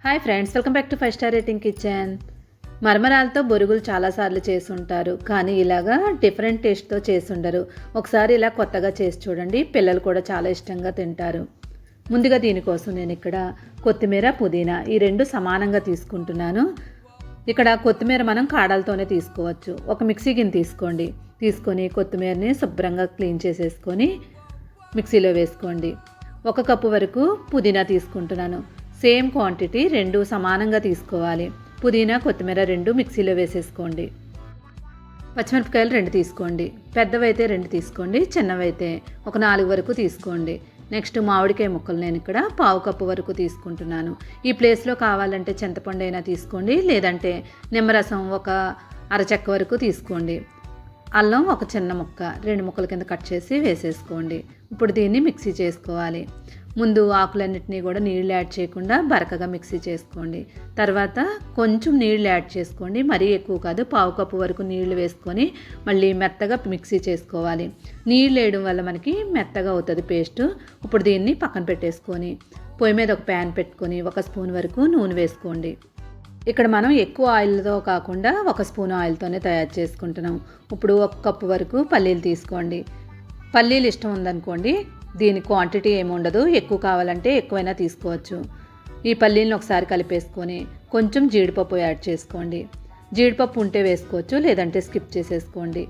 Hi friends, welcome back to 5 star rating kitchen. మరమరాలతో బొరుగులు చాలాసార్లు చేసి ఉంటారు, కానీ ఇలాగా డిఫరెంట్ టేస్ట్తో చేసి ఉండరు. ఒకసారి ఇలా కొత్తగా చేసి చూడండి, పిల్లలు కూడా చాలా ఇష్టంగా తింటారు. ముందుగా దీనికోసం నేను ఇక్కడ కొత్తిమీర, పుదీనా ఈ రెండు సమానంగా తీసుకుంటున్నాను. ఇక్కడ కొత్తిమీర మనం కాడలతోనే తీసుకోవచ్చు. ఒక మిక్సీ గిన్నె తీసుకొని కొత్తిమీరని శుభ్రంగా క్లీన్ చేసేసుకొని మిక్సీలో వేసుకోండి. 1 కప్పు వరకు పుదీనా తీసుకుంటున్నాను. సేమ్ క్వాంటిటీ రెండు సమానంగా తీసుకోవాలి. పుదీనా, కొత్తిమీర రెండు మిక్సీలో వేసేసుకోండి. పచ్చిమిరపకాయలు 2 తీసుకోండి. పెద్దవైతే 2 తీసుకోండి, చిన్నవైతే ఒక 4 వరకు తీసుకోండి. నెక్స్ట్ మామిడికాయ ముక్కలు నేను ఇక్కడ 1/2 కప్పు వరకు తీసుకుంటున్నాను. ఈ ప్లేస్లో కావాలంటే చింతపండు అయినా తీసుకోండి, లేదంటే నిమ్మరసం ఒక అరచెక్క వరకు తీసుకోండి. అల్లం ఒక చిన్న ముక్క 2 ముక్కల కింద కట్ చేసి వేసేసుకోండి. ఇప్పుడు దీన్ని మిక్సీ చేసుకోవాలి. ముందు ఆకులన్నింటినీ కూడా నీళ్ళు యాడ్ చేయకుండా బరకగా మిక్సీ చేసుకోండి. తర్వాత కొంచెం నీళ్ళు యాడ్ చేసుకోండి, మరీ ఎక్కువ కాదు. 1/2 కప్పు వరకు నీళ్లు వేసుకొని మళ్ళీ మెత్తగా మిక్సీ చేసుకోవాలి. నీళ్ళు వేయడం వల్ల మనకి మెత్తగా అవుతుంది పేస్ట్. ఇప్పుడు దీన్ని పక్కన పెట్టేసుకొని పొయ్యి మీద ఒక ప్యాన్ పెట్టుకొని 1 స్పూన్ వరకు నూనె వేసుకోండి. ఇక్కడ మనం ఎక్కువ ఆయిల్తో కాకుండా 1 స్పూన్ ఆయిల్తోనే తయారు చేసుకుంటున్నాం. ఇప్పుడు 1 కప్పు వరకు పల్లీలు తీసుకోండి. పల్లీలు ఇష్టం ఉందనుకోండి, దీని క్వాంటిటీ ఏమి ఉండదు, ఎక్కువ కావాలంటే ఎక్కువైనా తీసుకోవచ్చు. ఈ పల్లీలను ఒకసారి కలిపేసుకొని కొంచెం జీడిపప్పు యాడ్ చేసుకోండి. జీడిపప్పు ఉంటే వేసుకోవచ్చు, లేదంటే స్కిప్ చేసేసుకోండి.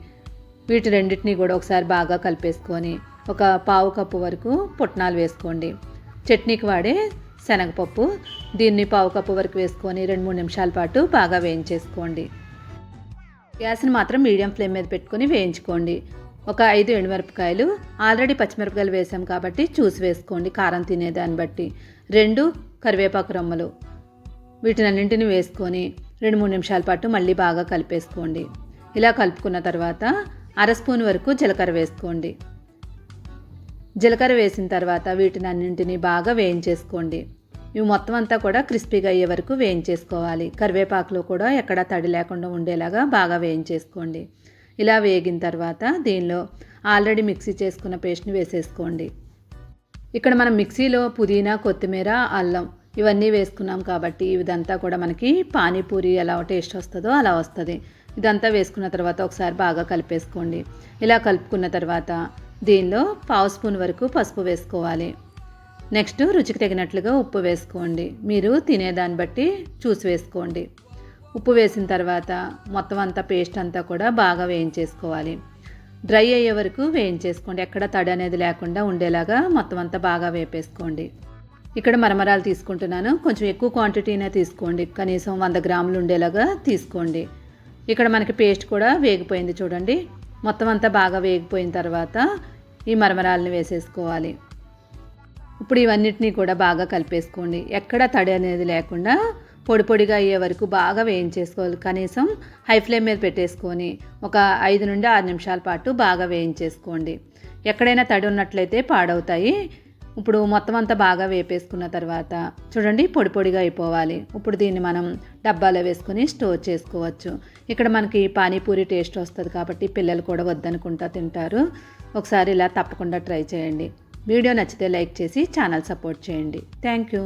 వీటి రెండింటినీ కూడా ఒకసారి బాగా కలిపేసుకొని ఒక 1/2 కప్పు వరకు పుట్నాలు వేసుకోండి. చట్నీకి వాడే శనగపప్పు, దీన్ని 1/2 కప్పు వరకు వేసుకొని 2-3 నిమిషాల పాటు బాగా వేయించేసుకోండి. గ్యాస్ని మాత్రం మీడియం ఫ్లేమ్ మీద పెట్టుకొని వేయించుకోండి. ఒక 5 ఎండుమిరపకాయలు, ఆల్రెడీ పచ్చిమిరపకాయలు వేసాం కాబట్టి చూసి వేసుకోండి కారం తినేదాన్ని బట్టి. 2 కరివేపాకు రమ్మలు, వీటినన్నింటిని వేసుకొని 2-3 నిమిషాల పాటు మళ్ళీ బాగా కలిపేసుకోండి. ఇలా కలుపుకున్న తర్వాత 1/2 స్పూన్ వరకు జీలకర్ర వేసుకోండి. జీలకర్ర వేసిన తర్వాత వీటినన్నింటినీ బాగా వేయించేసుకోండి. ఇవి మొత్తం అంతా కూడా క్రిస్పీగా అయ్యే వరకు వేయించేసుకోవాలి. కరివేపాకులో కూడా ఎక్కడ తడి లేకుండా ఉండేలాగా బాగా వేయించేసుకోండి. ఇలా వేగిన తర్వాత దీనిలో ఆల్రెడీ మిక్సీ చేసుకున్న పేస్ట్ని వేసేసుకోండి. ఇక్కడ మనం మిక్సీలో పుదీనా, కొత్తిమీర, అల్లం ఇవన్నీ వేసుకున్నాం కాబట్టి ఇదంతా కూడా మనకి పానీపూరి ఎలా టేస్ట్ వస్తుందో అలా వస్తుంది. ఇదంతా వేసుకున్న తర్వాత ఒకసారి బాగా కలిపేసుకోండి. ఇలా కలుపుకున్న తర్వాత దీనిలో 1/2 స్పూన్ వరకు పసుపు వేసుకోవాలి. నెక్స్ట్ రుచికి తగినట్లుగా ఉప్పు వేసుకోండి. మీరు తినేదాన్ని బట్టి చూసి వేసుకోండి. ఉప్పు వేసిన తర్వాత మొత్తం అంతా పేస్ట్ అంతా కూడా బాగా వేయించేసుకోవాలి. డ్రై అయ్యే వరకు వేయించేసుకోండి. ఎక్కడ తడి అనేది లేకుండా ఉండేలాగా మొత్తం అంతా బాగా వేపేసుకోండి. ఇక్కడ మరమరాలు తీసుకుంటున్నాను, కొంచెం ఎక్కువ క్వాంటిటీనే తీసుకోండి, కనీసం 100 గ్రాములు ఉండేలాగా తీసుకోండి. ఇక్కడ మనకి పేస్ట్ కూడా వేగిపోయింది చూడండి. మొత్తం అంతా బాగా వేగిపోయిన తర్వాత ఈ మరమరాలని వేసేసుకోవాలి. ఇప్పుడు ఇవన్నిటినీ కూడా బాగా కలిపేసుకోండి. ఎక్కడ తడి అనేది లేకుండా పొడి పొడిగా అయ్యే వరకు బాగా వేయించేసుకోవాలి. కనీసం హై ఫ్లేమ్ మీద పెట్టేసుకొని ఒక 5 నుండి 6 నిమిషాల పాటు బాగా వేయించేసుకోండి. ఎక్కడైనా తడి ఉన్నట్లయితే పాడవుతాయి. ఇప్పుడు మొత్తం అంతా బాగా వేపేసుకున్న తర్వాత చూడండి పొడి పొడిగా అయిపోవాలి. ఇప్పుడు దీన్ని మనం డబ్బాలో వేసుకొని స్టోర్ చేసుకోవచ్చు. ఇక్కడ మనకి పానీపూరి టేస్ట్ వస్తుంది కాబట్టి పిల్లలు కూడా వద్దనుకుంటా తింటారు. ఒకసారి ఇలా తప్పకుండా ట్రై చేయండి. వీడియో నచ్చితే లైక్ చేసి ఛానల్ సపోర్ట్ చేయండి. Thank you.